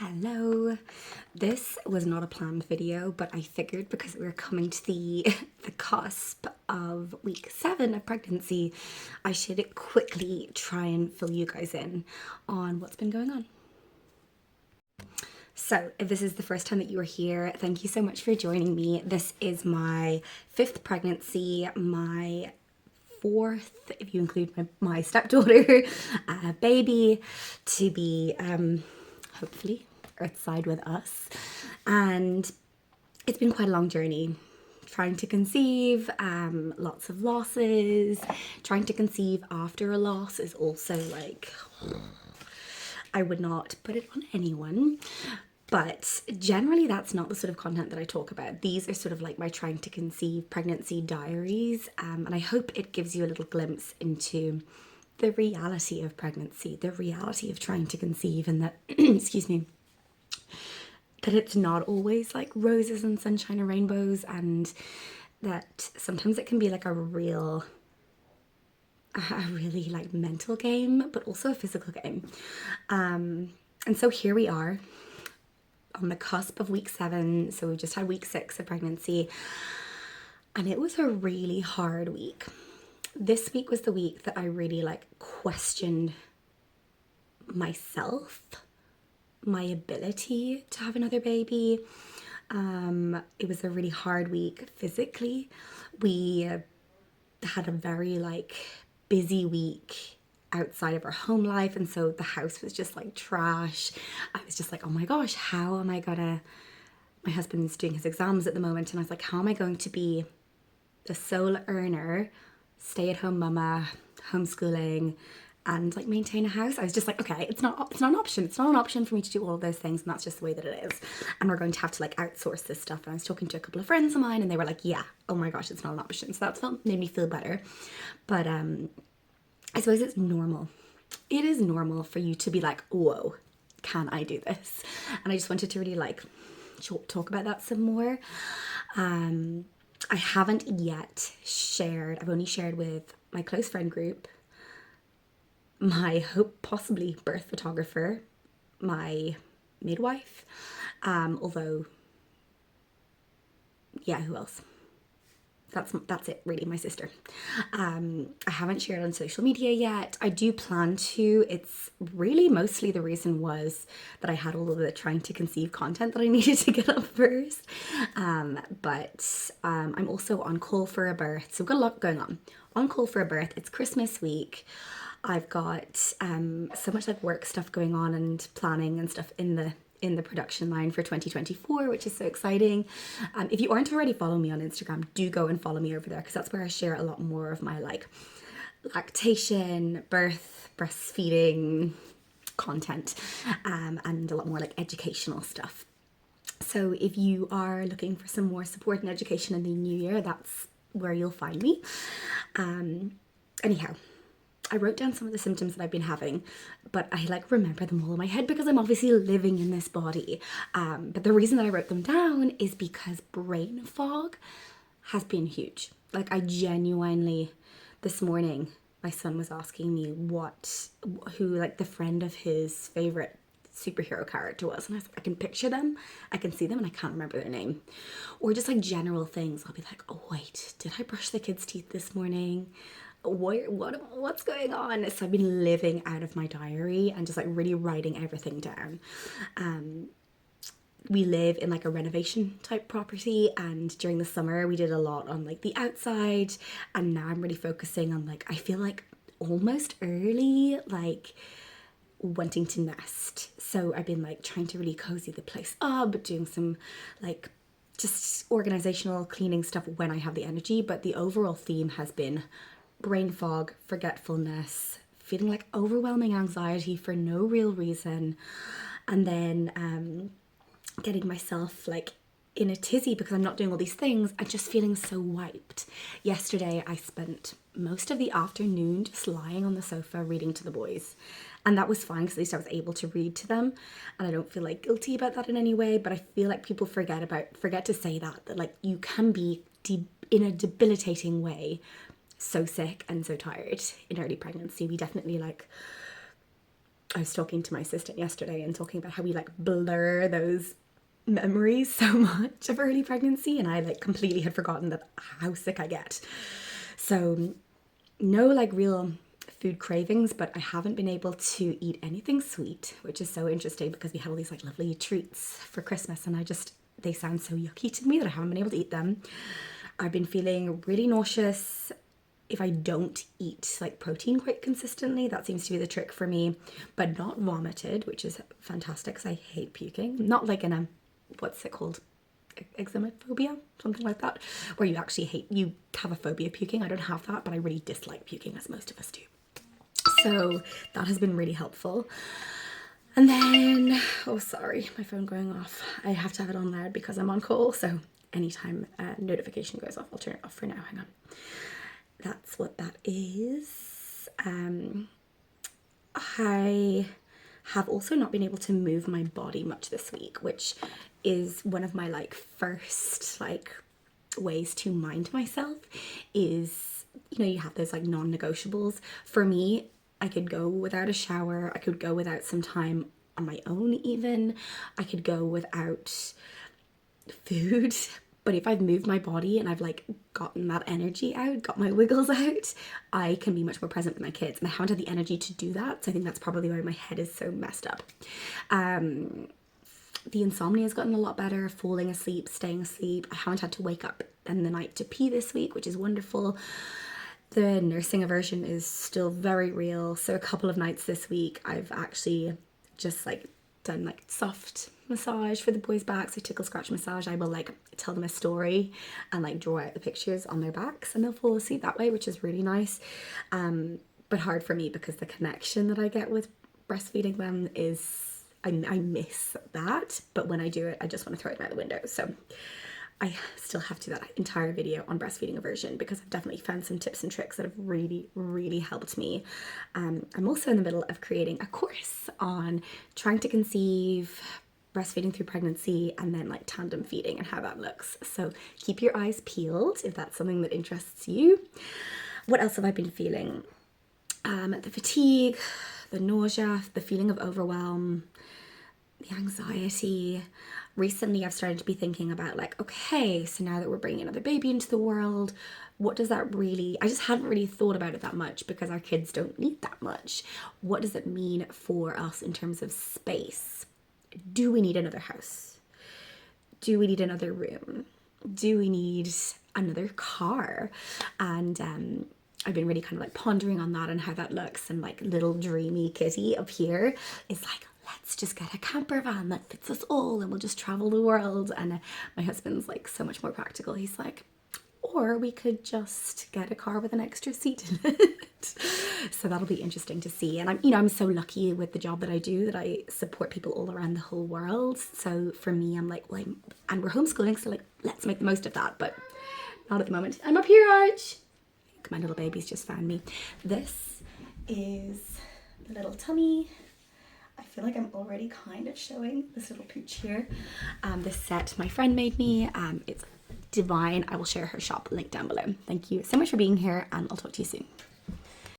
Hello. This was not a planned video, but I figured because we were coming to the cusp of week 7 of pregnancy, I should quickly try and fill you guys in on what's been going on. So, if this is the first time that you are here, thank you so much for joining me. This is my 5th pregnancy, my 4th, if you include my stepdaughter, baby, to be hopefully earthside with us. And it's been quite a long journey trying to conceive, lots of losses. Trying to conceive after a loss is also like, I would not put it on anyone. But generally, that's not the sort of content that I talk about. These are sort of like my trying to conceive pregnancy diaries. And I hope it gives you a little glimpse into the reality of pregnancy, the reality of trying to conceive, and that, excuse me, that it's not always like roses and sunshine and rainbows, and that sometimes it can be like a really like mental game, but also a physical game. And so here we are on the cusp of week 7. So we just had week 6 of pregnancy, and it was a really hard week. This week was the week that I really like questioned myself, my ability to have another baby. It was a really hard week physically. We had a very like busy week outside of our home life, and so the house was just like trash. I was just like, oh my gosh, how am I gonna, my husband's doing his exams at the moment, and I was like, how am I going to be the sole earner, stay-at-home mama, homeschooling, and like maintain a house? I was just like, okay, it's not an option. It's not an option for me to do all of those things, and that's just the way that it is. And we're going to have to like outsource this stuff. And I was talking to a couple of friends of mine, and they were like, yeah, oh my gosh, it's not an option. So that made me feel better. But I suppose it's normal. It is normal for you to be like, whoa, can I do this? And I just wanted to really like talk about that some more. I haven't yet shared, I've only shared with my close friend group, my hope possibly birth photographer, my midwife, although, yeah, who else? That's it really, my sister. I haven't shared on social media yet. I do plan to. It's really mostly the reason was that I had all of the trying to conceive content that I needed to get up first. But I'm also on call for a birth, so I've got a lot going on call for a birth. It's Christmas week. I've got so much like work stuff going on and planning and stuff in the production line for 2024, which is so exciting. If you aren't already following me on Instagram, do go and follow me over there, because that's where I share a lot more of my like lactation, birth, breastfeeding content, and a lot more like educational stuff. So if you are looking for some more support and education in the new year, that's where you'll find me. Anyhow, I wrote down some of the symptoms that I've been having, but I like remember them all in my head because I'm obviously living in this body. But the reason that I wrote them down is because brain fog has been huge. Like I genuinely, this morning, my son was asking me who like the friend of his favorite superhero character was, and I was like, I can picture them, I can see them, and I can't remember their name. Or just like general things. I'll be like, oh wait, did I brush the kids' teeth this morning? What's going on? So I've been living out of my diary and just like really writing everything down. We live in like a renovation type property, and during the summer we did a lot on like the outside, and now I'm really focusing on like, I feel like almost early like wanting to nest. So I've been like trying to really cozy the place up, doing some like just organizational cleaning stuff when I have the energy. But the overall theme has been brain fog, forgetfulness, feeling like overwhelming anxiety for no real reason, and then getting myself like in a tizzy because I'm not doing all these things and just feeling so wiped. Yesterday I spent most of the afternoon just lying on the sofa reading to the boys, and that was fine because at least I was able to read to them, and I don't feel like guilty about that in any way. But I feel like people forget to say that like you can be in a debilitating way so sick and so tired in early pregnancy. We definitely like I was talking to my assistant yesterday and talking about how we like blur those memories so much of early pregnancy, and I like completely had forgotten that how sick I get. So no like real food cravings, but I haven't been able to eat anything sweet, which is so interesting because we had all these like lovely treats for Christmas, and they sound so yucky to me that I haven't been able to eat them. I've been feeling really nauseous if I don't eat like protein quite consistently. That seems to be the trick for me, but not vomited, which is fantastic because I hate puking. Not like in a, what's it called? Eczemaphobia, something like that, where you have a phobia of puking. I don't have that, but I really dislike puking, as most of us do. So that has been really helpful. And then, oh sorry, my phone going off. I have to have it on loud because I'm on call, so anytime a notification goes off, I'll turn it off for now. Hang on. That's what that is. I have also not been able to move my body much this week, which is one of my like first like ways to mind myself. Is, you know, you have those like non-negotiables. For me, I could go without a shower, I could go without some time on my own even, I could go without food, but if I've moved my body and I've like gotten that energy out, got my wiggles out, I can be much more present with my kids, and I haven't had the energy to do that, so I think that's probably why my head is so messed up. The insomnia has gotten a lot better, falling asleep, staying asleep. I haven't had to wake up in the night to pee this week, which is wonderful. The nursing aversion is still very real, so a couple of nights this week I've actually just like done like soft massage for the boys' backs, so tickle scratch massage. I will like tell them a story and like draw out the pictures on their backs, and they'll fall asleep that way, which is really nice. But hard for me because the connection that I get with breastfeeding them is, I miss that, but when I do it I just want to throw it out the window. So I still have to do that entire video on breastfeeding aversion because I've definitely found some tips and tricks that have really, really helped me. I'm also in the middle of creating a course on trying to conceive, breastfeeding through pregnancy, and then like tandem feeding and how that looks. So keep your eyes peeled if that's something that interests you. What else have I been feeling? The fatigue, the nausea, the feeling of overwhelm, the anxiety. Recently I've started to be thinking about like, okay, so now that we're bringing another baby into the world, what does that really, I just hadn't really thought about it that much because our kids don't need that much. What does it mean for us in terms of space? Do we need another house? Do we need another room? Do we need another car? And I've been really kind of like pondering on that and how that looks, and like little dreamy Kitty up here is like, let's just get a camper van that fits us all and we'll just travel the world. And my husband's like so much more practical. He's like, or we could just get a car with an extra seat in it. So that'll be interesting to see. And I'm so lucky with the job that I do that I support people all around the whole world. So for me, I'm like, well, and we're homeschooling, so like, let's make the most of that, but not at the moment. I'm up here, Arch. My little baby's just found me. This is the little tummy. I feel like I'm already kind of showing this little pooch here. This set my friend made me. It's divine. I will share her shop link down below. Thank you so much for being here, and I'll talk to you soon.